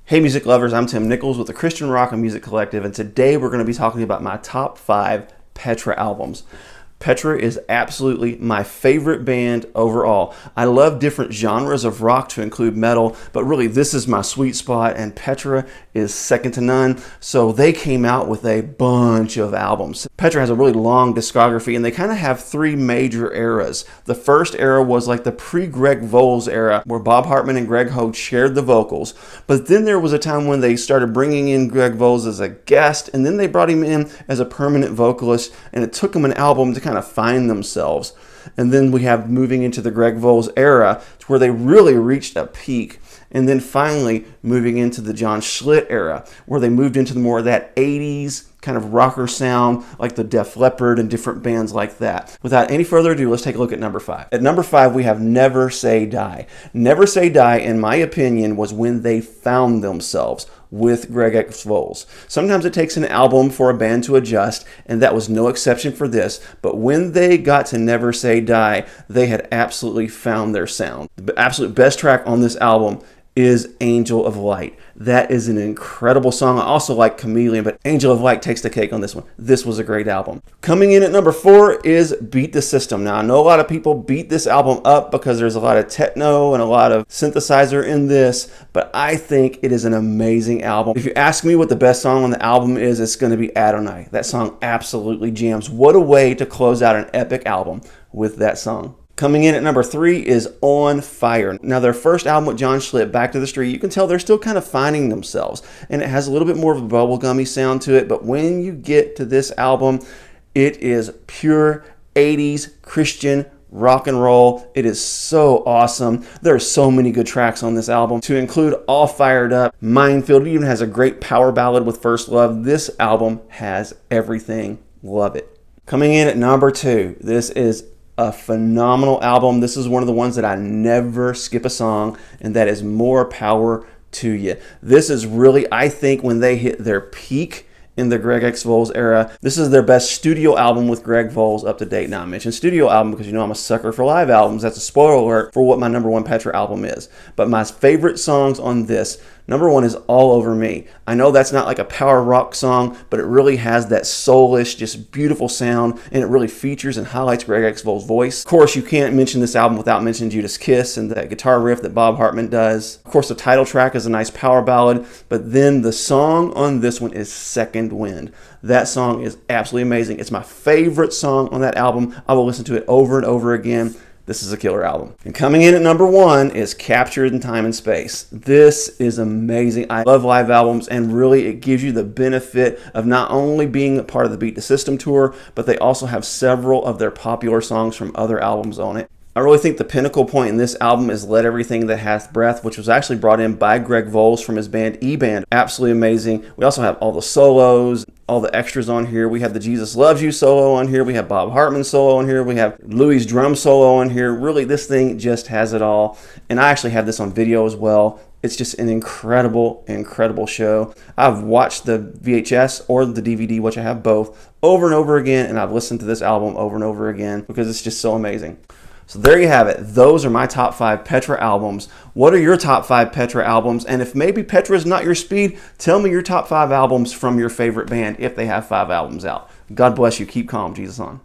Hey music lovers, I'm Tim Nichols with the Christian Rock and Music Collective, and today we're going to be talking about my top 5 Petra albums. Petra is absolutely my favorite band overall. I love different genres of rock to include metal, but really this is my sweet spot, and Petra is second to none. So they came out with a bunch of albums. Petra has a really long discography, and they kind of have 3 major eras. The first era was like the pre-Greg Voles era, where Bob Hartman and Greg Hogue shared the vocals. But then there was a time when they started bringing in Greg Voles as a guest, and then they brought him in as a permanent vocalist, and it took them an album to kind of find themselves. And then we have moving into the Greg Voles era, to where they really reached a peak. And then finally moving into the John Schlitt era, where they moved into more of that 80s kind of rocker sound, like the Def Leppard and different bands like that. Without any further ado, let's take a look at number 5. At number 5, we have Never Say Die. Never Say Die, in my opinion, was when they found themselves with Greg X Voles. Sometimes it takes an album for a band to adjust, and that was no exception for this. But when they got to Never Say Die, they had absolutely found their sound. The absolute best track on this album is Angel of Light. That is an incredible song. I also like Chameleon, but Angel of Light takes the cake on this one. This was a great album. Coming in at number 4 is Beat the System. Now, I know a lot of people beat this album up because there's a lot of techno and a lot of synthesizer in this, but I think it is an amazing album. If you ask me what the best song on the album is, it's going to be Adonai. That song absolutely jams. What a way to close out an epic album with that song. Coming in at number 3 is On Fire. Now, their first album with John Schlitt, Back to the Street, you can tell they're still kind of finding themselves, and it has a little bit more of a bubblegummy sound to it, but when you get to this album, it is pure 80s Christian rock and roll. It is so awesome. There are so many good tracks on this album, to include All Fired Up, Minefield. It even has a great power ballad with First Love. This album has everything. Love it. Coming in at number 2, this is a phenomenal album. This is one of the ones that I never skip a song, and that is More Power to You. This is really, I think, when they hit their peak in the Greg X Voles era. This is their best studio album with Greg Voles up to date. Now, I mentioned studio album because you know I'm a sucker for live albums. That's a spoiler alert for what my number 1 Petra album is. But my favorite songs on this, number 1 is All Over Me. I know that's not like a power rock song, but it really has that soulish, just beautiful sound, and it really features and highlights Greg X Voles' voice. Of course, you can't mention this album without mentioning Judas Kiss and that guitar riff that Bob Hartman does. Of course, the title track is a nice power ballad, but then the song on this one is Second Wind. That song is absolutely amazing. It's my favorite song on that album. I will listen to it over and over again. This is a killer album. And coming in at number 1 is Captured in Time and Space. This is amazing. I love live albums, and really it gives you the benefit of not only being a part of the Beat the System tour, but they also have several of their popular songs from other albums on it. I really think the pinnacle point in this album is Let Everything That Hath Breath, which was actually brought in by Greg Voles from his band E-Band. Absolutely amazing. We also have all the solos, all the extras on here. We have the Jesus Loves You solo on here. We have Bob Hartman solo on here. We have Louis' drum solo on here. Really, this thing just has it all. And I actually have this on video as well. It's just an incredible, incredible show. I've watched the VHS or the DVD, which I have both, over and over again, and I've listened to this album over and over again because it's just so amazing. So there you have it. Those are my top 5 Petra albums. What are your top 5 Petra albums? And if maybe Petra is not your speed, tell me your top 5 albums from your favorite band if they have 5 albums out. God bless you. Keep calm. Jesus on.